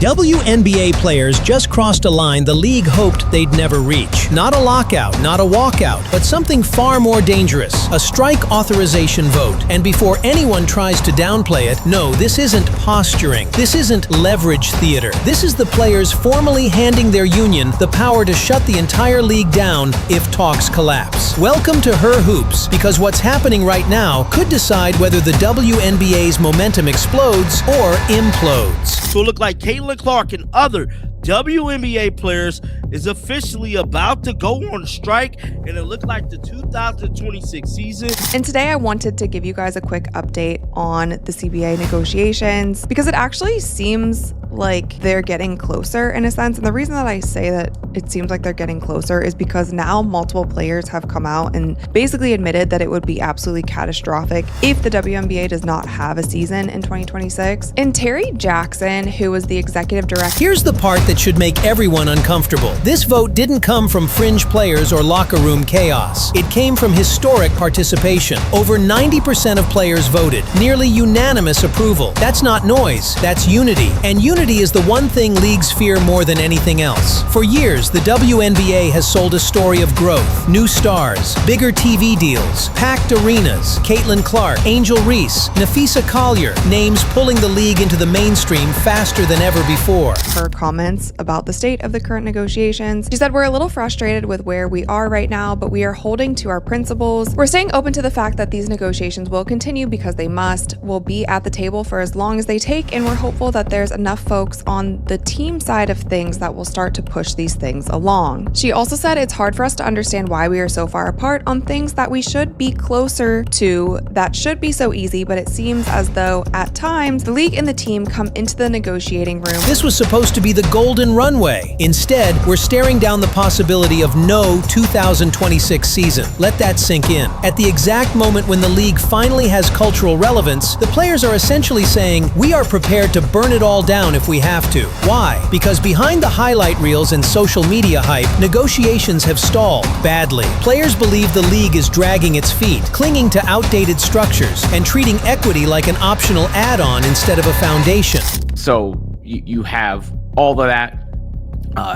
WNBA players just crossed a line the league hoped they'd never reach. Not a lockout, not a walkout, but something far more dangerous, a strike authorization vote. And before anyone tries to downplay it, no, this isn't posturing. This isn't leverage theater. This is the players formally handing their union the power to shut the entire league down if talks collapse. Welcome to Her Hoops, because what's happening right now could decide whether the WNBA's momentum explodes or implodes. So it looked like Caitlin Clark and other WNBA players is officially about to go on strike, and it looked like the 2026 season. And today I wanted to give you guys a quick update on the CBA negotiations, because it actually seems like they're getting closer in a sense. And the reason that I say that it seems like they're getting closer is because now multiple players have come out and basically admitted that it would be absolutely catastrophic if the WNBA does not have a season in 2026. And Terry Jackson, who was the executive director— Here's the part that should make everyone uncomfortable. This vote didn't come from fringe players or locker room chaos. It came from historic participation. Over 90% of players voted. Nearly unanimous approval. That's not noise, that's unity. And unity is the one thing leagues fear more than anything else. For years, the WNBA has sold a story of growth, new stars, bigger TV deals, packed arenas, Caitlin Clark, Angel Reese, Nafisa Collier, names pulling the league into the mainstream faster than ever before. Her comments about the state of the current negotiations. She said, "We're a little frustrated with where we are right now, but we are holding to our principles. We're staying open to the fact that these negotiations will continue because they must. We'll be at the table for as long as they take, and we're hopeful that there's enough folks on the team side of things that will start to push these things along." She also said, "It's hard for us to understand why we are so far apart on things that we should be closer to, that should be so easy, but it seems as though at times the league and the team come into the negotiating room." This was supposed to be the golden runway. Instead, we're staring down the possibility of no 2026 season. Let that sink in. At the exact moment when the league finally has cultural relevance, the players are essentially saying, "We are prepared to burn it all down if we have to." Why? Because behind the highlight reels and social media hype, negotiations have stalled badly. Players believe the league is dragging its feet, clinging to outdated structures, and treating equity like an optional add-on instead of a foundation. So you have all of that.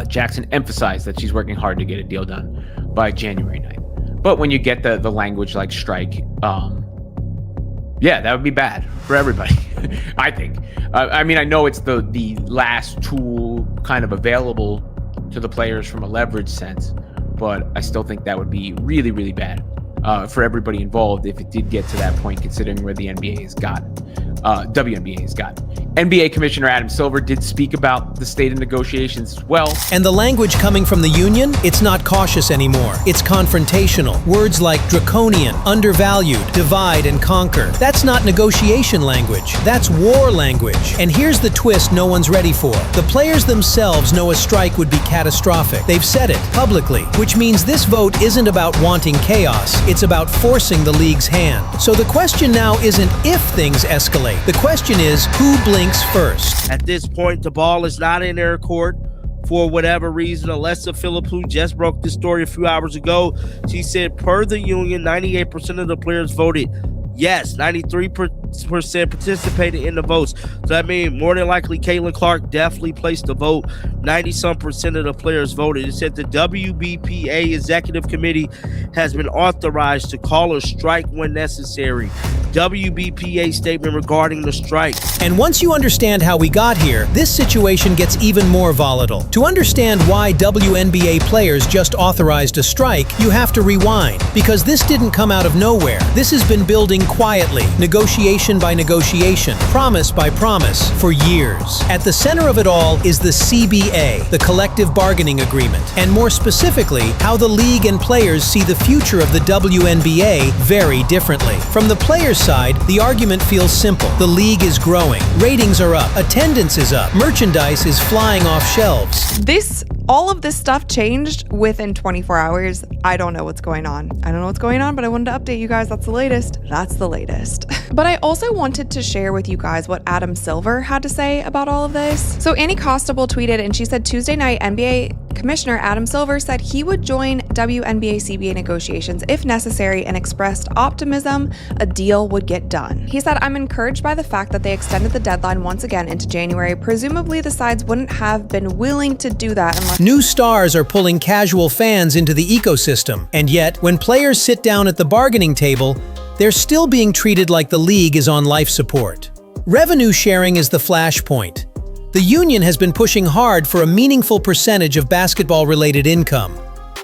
Jackson emphasized that she's working hard to get a deal done by January 9th. But when you get the language like strike, yeah, that would be bad for everybody, I think. I mean, I know it's the last tool kind of available to the players from a leverage sense, but I still think that would be really, really bad for everybody involved if it did get to that point, considering where the NBA has gotten. WNBA has gotten. NBA Commissioner Adam Silver did speak about the state of negotiations as well. And the language coming from the union, it's not cautious anymore. It's confrontational. Words like draconian, undervalued, divide and conquer. That's not negotiation language. That's war language. And here's the twist no one's ready for. The players themselves know a strike would be catastrophic. They've said it publicly, which means this vote isn't about wanting chaos. It's about forcing the league's hand. So the question now isn't if things escalate. The question is who blinks first. At this point, the ball is not in their court for whatever reason. Alessa Philippou just broke this story a few hours ago. She said, per the union, 98% of the players voted yes. 93% participated in the votes. So that means more than likely Caitlin Clark definitely placed the vote. 90-some% of the players voted. It said the WBPA Executive Committee has been authorized to call a strike when necessary. WBPA statement regarding the strike. And once you understand how we got here, this situation gets even more volatile. To understand why WNBA players just authorized a strike, you have to rewind, because this didn't come out of nowhere. This has been building quietly, negotiation by negotiation, promise by promise, for years. At the center of it all is the CBA, the collective bargaining agreement, and more specifically, how the league and players see the future of the WNBA very differently. From the players' side, the argument feels simple. The league is growing, ratings are up, attendance is up, merchandise is flying off shelves. All of this stuff changed within 24 hours. I don't know what's going on. But I wanted to update you guys. That's the latest. But I also wanted to share with you guys what Adam Silver had to say about all of this. So Annie Costable tweeted, and she said Tuesday night, NBA Commissioner Adam Silver said he would join WNBA CBA negotiations if necessary and expressed optimism a deal would get done. He said, "I'm encouraged by the fact that they extended the deadline once again into January. Presumably the sides wouldn't have been willing to do that unless..." New stars are pulling casual fans into the ecosystem, and yet, when players sit down at the bargaining table, they're still being treated like the league is on life support. Revenue sharing is the flashpoint. The union has been pushing hard for a meaningful percentage of basketball-related income.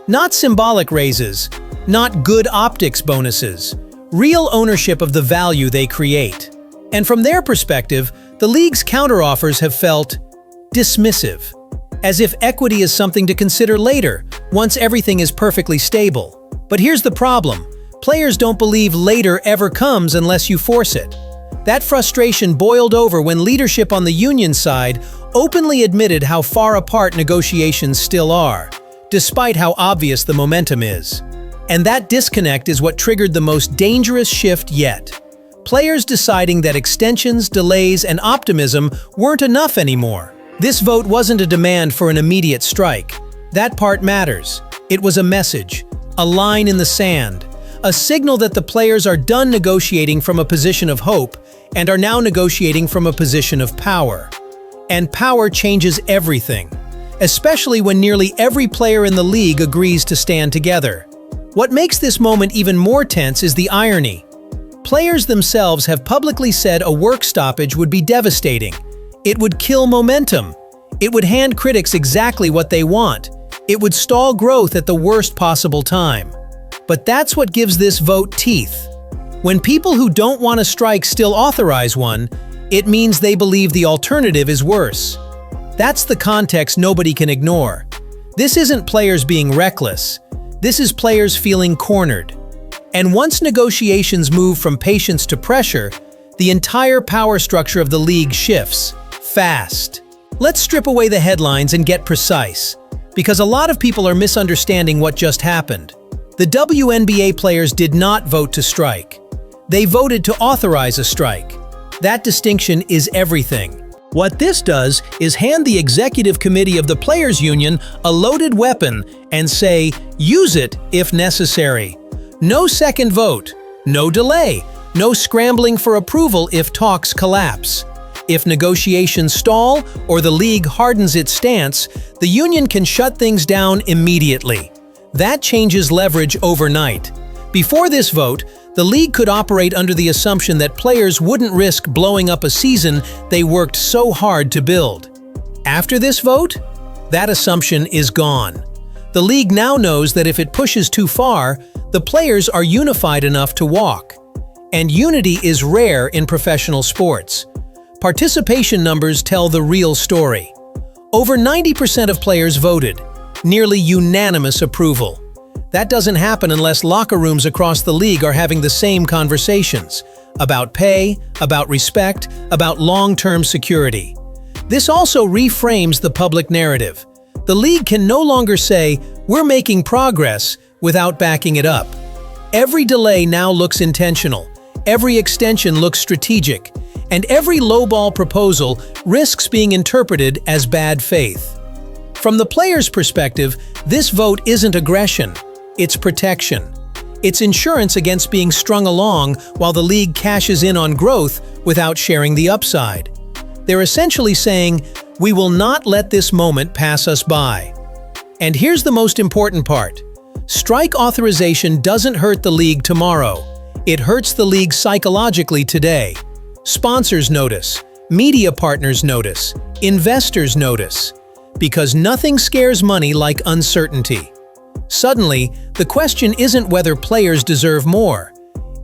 Not symbolic raises, not good optics bonuses, real ownership of the value they create. And from their perspective, the league's counteroffers have felt dismissive, as if equity is something to consider later, once everything is perfectly stable. But here's the problem. Players don't believe later ever comes unless you force it. That frustration boiled over when leadership on the union side openly admitted how far apart negotiations still are, despite how obvious the momentum is. And that disconnect is what triggered the most dangerous shift yet. Players deciding that extensions, delays, and optimism weren't enough anymore. This vote wasn't a demand for an immediate strike. That part matters. It was a message, a line in the sand, a signal that the players are done negotiating from a position of hope and are now negotiating from a position of power. And power changes everything, especially when nearly every player in the league agrees to stand together. What makes this moment even more tense is the irony. Players themselves have publicly said a work stoppage would be devastating. It would kill momentum. It would hand critics exactly what they want. It would stall growth at the worst possible time. But that's what gives this vote teeth. When people who don't want a strike still authorize one, it means they believe the alternative is worse. That's the context nobody can ignore. This isn't players being reckless. This is players feeling cornered. And once negotiations move from patience to pressure, the entire power structure of the league shifts, fast. Let's strip away the headlines and get precise, because a lot of people are misunderstanding what just happened. The WNBA players did not vote to strike. They voted to authorize a strike. That distinction is everything. What this does is hand the executive committee of the Players Union a loaded weapon and say, use it if necessary. No second vote, no delay, no scrambling for approval if talks collapse. If negotiations stall or the league hardens its stance, the union can shut things down immediately. That changes leverage overnight. Before this vote, the league could operate under the assumption that players wouldn't risk blowing up a season they worked so hard to build. After this vote, that assumption is gone. The league now knows that if it pushes too far, the players are unified enough to walk. And unity is rare in professional sports. Participation numbers tell the real story. Over 90% of players voted, nearly unanimous approval. That doesn't happen unless locker rooms across the league are having the same conversations about pay, about respect, about long-term security. This also reframes the public narrative. The league can no longer say, "We're making progress," without backing it up. Every delay now looks intentional, every extension looks strategic, and every lowball proposal risks being interpreted as bad faith. From the players' perspective, this vote isn't aggression. It's protection. It's insurance against being strung along while the league cashes in on growth without sharing the upside. They're essentially saying, we will not let this moment pass us by. And here's the most important part. Strike authorization doesn't hurt the league tomorrow. It hurts the league psychologically today. Sponsors notice, media partners notice, investors notice. Because nothing scares money like uncertainty. Suddenly, the question isn't whether players deserve more.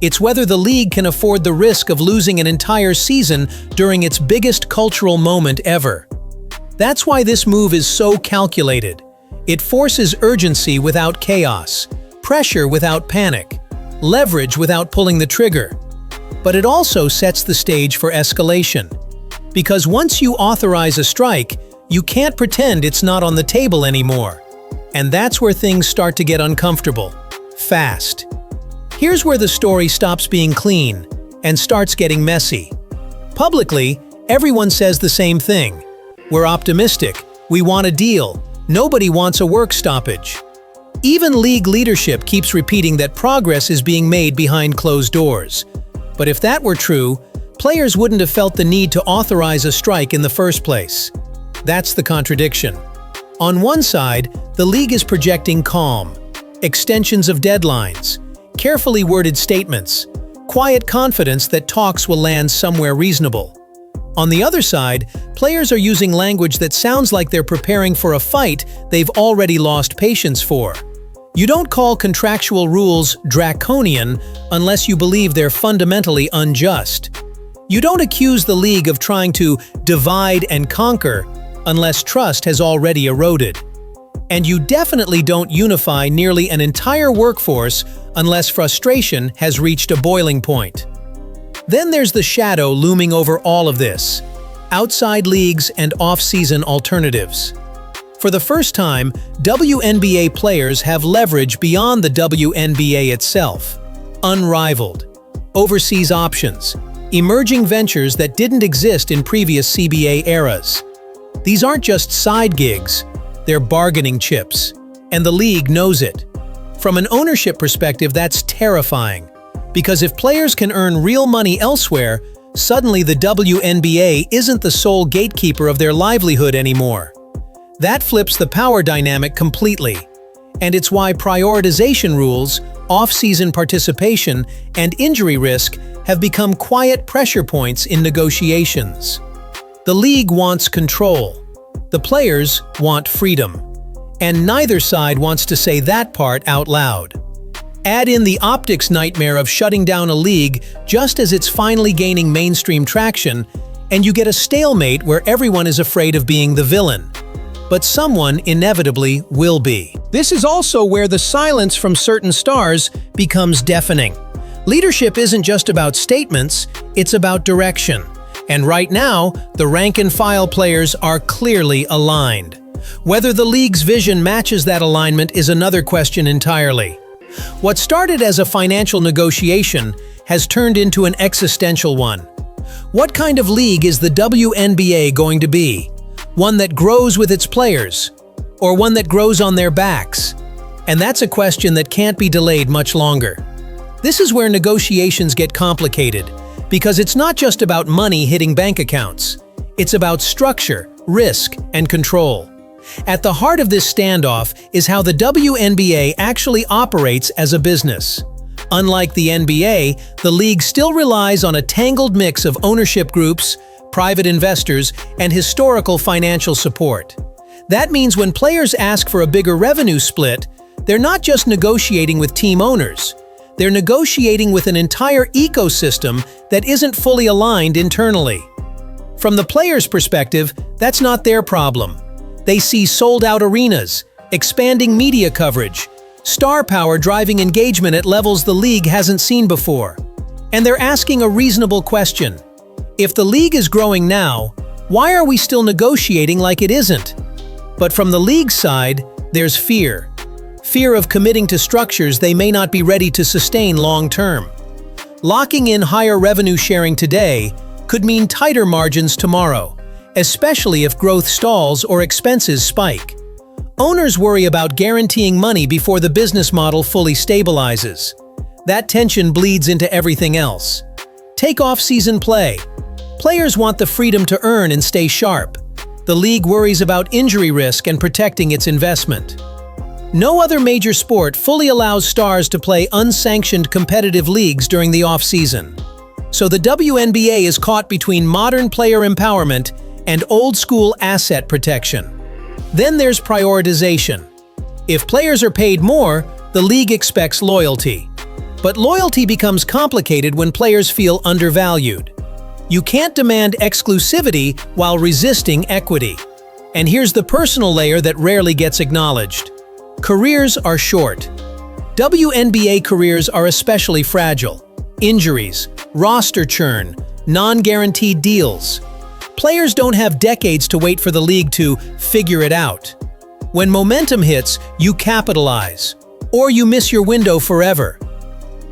It's whether the league can afford the risk of losing an entire season during its biggest cultural moment ever. That's why this move is so calculated. It forces urgency without chaos, pressure without panic, leverage without pulling the trigger. But it also sets the stage for escalation. Because once you authorize a strike, you can't pretend it's not on the table anymore. And that's where things start to get uncomfortable. Fast. Here's where the story stops being clean and starts getting messy. Publicly, everyone says the same thing. We're optimistic, we want a deal, nobody wants a work stoppage. Even league leadership keeps repeating that progress is being made behind closed doors. But if that were true, players wouldn't have felt the need to authorize a strike in the first place. That's the contradiction. On one side, the league is projecting calm, extensions of deadlines, carefully worded statements, quiet confidence that talks will land somewhere reasonable. On the other side, players are using language that sounds like they're preparing for a fight they've already lost patience for. You don't call contractual rules draconian unless you believe they're fundamentally unjust. You don't accuse the league of trying to divide and conquer unless trust has already eroded. And you definitely don't unify nearly an entire workforce unless frustration has reached a boiling point. Then there's the shadow looming over all of this: outside leagues and off-season alternatives. For the first time, WNBA players have leverage beyond the WNBA itself. Unrivaled. Overseas options. Emerging ventures that didn't exist in previous CBA eras. These aren't just side gigs, they're bargaining chips. And the league knows it. From an ownership perspective, that's terrifying. Because if players can earn real money elsewhere, suddenly the WNBA isn't the sole gatekeeper of their livelihood anymore. That flips the power dynamic completely. And it's why prioritization rules, off-season participation, and injury risk have become quiet pressure points in negotiations. The league wants control. The players want freedom. And neither side wants to say that part out loud. Add in the optics nightmare of shutting down a league just as it's finally gaining mainstream traction, and you get a stalemate where everyone is afraid of being the villain. But someone inevitably will be. This is also where the silence from certain stars becomes deafening. Leadership isn't just about statements, it's about direction. And right now, the rank-and-file players are clearly aligned. Whether the league's vision matches that alignment is another question entirely. What started as a financial negotiation has turned into an existential one. What kind of league is the WNBA going to be? One that grows with its players, or one that grows on their backs? And that's a question that can't be delayed much longer. This is where negotiations get complicated, because it's not just about money hitting bank accounts. It's about structure, risk, and control. At the heart of this standoff is how the WNBA actually operates as a business. Unlike the NBA, the league still relies on a tangled mix of ownership groups, private investors, and historical financial support. That means when players ask for a bigger revenue split, they're not just negotiating with team owners. They're negotiating with an entire ecosystem that isn't fully aligned internally. From the players' perspective, that's not their problem. They see sold-out arenas, expanding media coverage, star power driving engagement at levels the league hasn't seen before. And they're asking a reasonable question. If the league is growing now, why are we still negotiating like it isn't? But from the league's side, there's fear. Fear of committing to structures they may not be ready to sustain long-term. Locking in higher revenue sharing today could mean tighter margins tomorrow, especially if growth stalls or expenses spike. Owners worry about guaranteeing money before the business model fully stabilizes. That tension bleeds into everything else. Take off-season play. Players want the freedom to earn and stay sharp. The league worries about injury risk and protecting its investment. No other major sport fully allows stars to play unsanctioned competitive leagues during the off-season. So the WNBA is caught between modern player empowerment and old-school asset protection. Then there's prioritization. If players are paid more, the league expects loyalty. But loyalty becomes complicated when players feel undervalued. You can't demand exclusivity while resisting equity. And here's the personal layer that rarely gets acknowledged. Careers are short. WNBA careers are especially fragile. Injuries, roster churn, non-guaranteed deals. Players don't have decades to wait for the league to figure it out. When momentum hits, you capitalize, or you miss your window forever.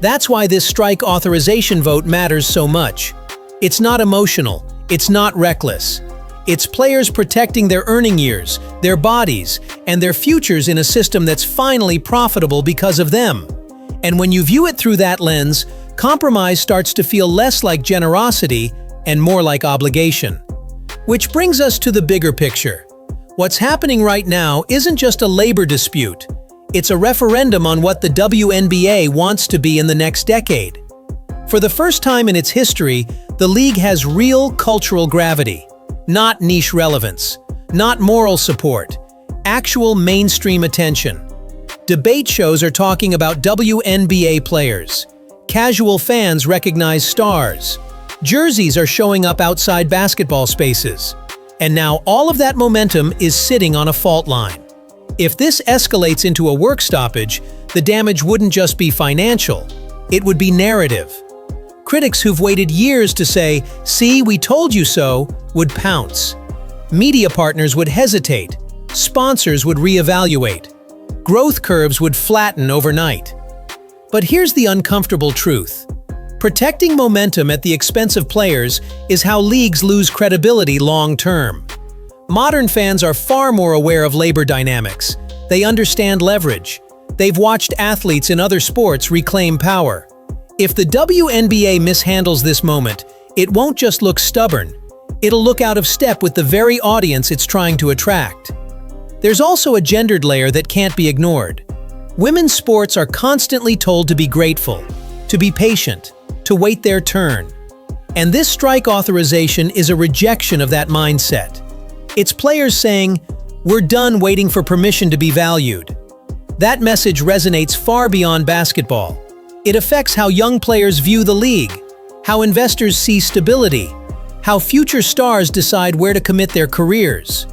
That's why this strike authorization vote matters so much. It's not emotional, it's not reckless. It's players protecting their earning years, their bodies, and their futures in a system that's finally profitable because of them. And when you view it through that lens, compromise starts to feel less like generosity and more like obligation. Which brings us to the bigger picture. What's happening right now isn't just a labor dispute. It's a referendum on what the WNBA wants to be in the next decade. For the first time in its history, the league has real cultural gravity. Not niche relevance, not moral support, actual mainstream attention. Debate shows are talking about WNBA players. Casual fans recognize stars. Jerseys are showing up outside basketball spaces. And now all of that momentum is sitting on a fault line. If this escalates into a work stoppage, the damage wouldn't just be financial, it would be narrative. Critics who've waited years to say, "See, we told you so," would pounce. Media partners would hesitate. Sponsors would reevaluate. Growth curves would flatten overnight. But here's the uncomfortable truth. Protecting momentum at the expense of players is how leagues lose credibility long-term. Modern fans are far more aware of labor dynamics. They understand leverage. They've watched athletes in other sports reclaim power. If the WNBA mishandles this moment, it won't just look stubborn. It'll look out of step with the very audience it's trying to attract. There's also a gendered layer that can't be ignored. Women's sports are constantly told to be grateful, to be patient, to wait their turn. And this strike authorization is a rejection of that mindset. It's players saying, "We're done waiting for permission to be valued." That message resonates far beyond basketball. It affects how young players view the league, how investors see stability, how future stars decide where to commit their careers.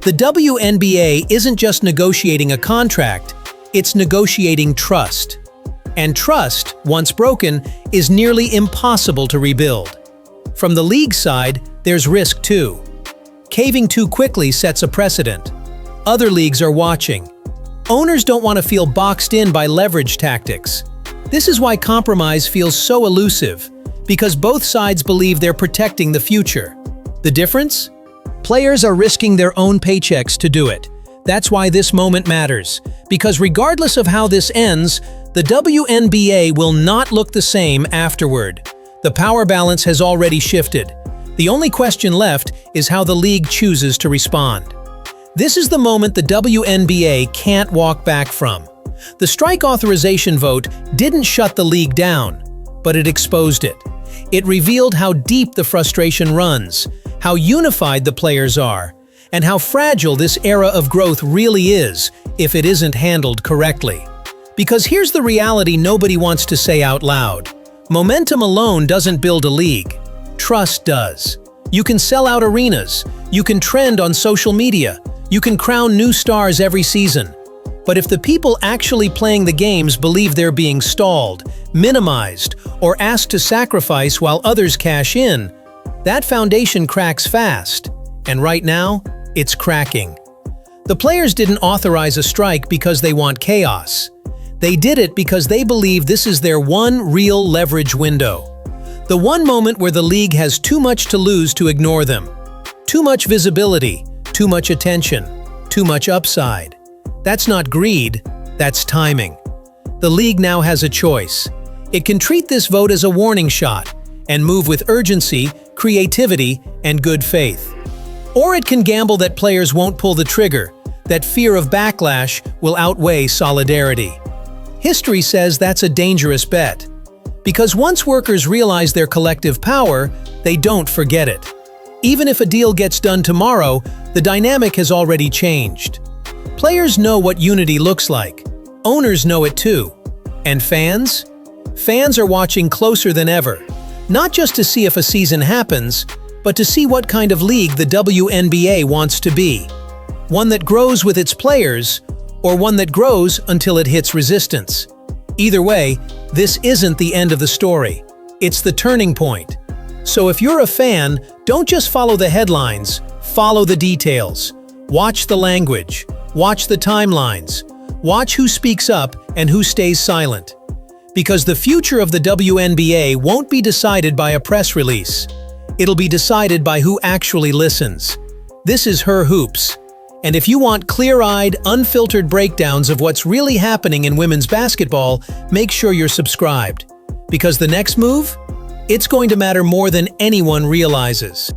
The WNBA isn't just negotiating a contract, it's negotiating trust. And trust, once broken, is nearly impossible to rebuild. From the league side, there's risk too. Caving too quickly sets a precedent. Other leagues are watching. Owners don't want to feel boxed in by leverage tactics. This is why compromise feels so elusive, because both sides believe they're protecting the future. The difference? Players are risking their own paychecks to do it. That's why this moment matters, because regardless of how this ends, the WNBA will not look the same afterward. The power balance has already shifted. The only question left is how the league chooses to respond. This is the moment the WNBA can't walk back from. The strike authorization vote didn't shut the league down, but it exposed it. It revealed how deep the frustration runs, how unified the players are, and how fragile this era of growth really is if it isn't handled correctly. Because here's the reality nobody wants to say out loud. Momentum alone doesn't build a league. Trust does. You can sell out arenas, you can trend on social media, you can crown new stars every season. But if the people actually playing the games believe they're being stalled, minimized, or asked to sacrifice while others cash in, that foundation cracks fast. And right now, it's cracking. The players didn't authorize a strike because they want chaos. They did it because they believe this is their one real leverage window. The one moment where the league has too much to lose to ignore them. Too much visibility, too much attention, too much upside. That's not greed, that's timing. The league now has a choice. It can treat this vote as a warning shot and move with urgency, creativity, and good faith. Or it can gamble that players won't pull the trigger, that fear of backlash will outweigh solidarity. History says that's a dangerous bet. Because once workers realize their collective power, they don't forget it. Even if a deal gets done tomorrow, the dynamic has already changed. Players know what unity looks like. Owners know it too. And fans? Fans are watching closer than ever, not just to see if a season happens, but to see what kind of league the WNBA wants to be. One that grows with its players, or one that grows until it hits resistance. Either way, this isn't the end of the story. It's the turning point. So if you're a fan, don't just follow the headlines, follow the details. Watch the language, watch the timelines, watch who speaks up and who stays silent. Because the future of the WNBA won't be decided by a press release. It'll be decided by who actually listens. This is Her Hoops. And if you want clear-eyed, unfiltered breakdowns of what's really happening in women's basketball, make sure you're subscribed. Because the next move? It's going to matter more than anyone realizes.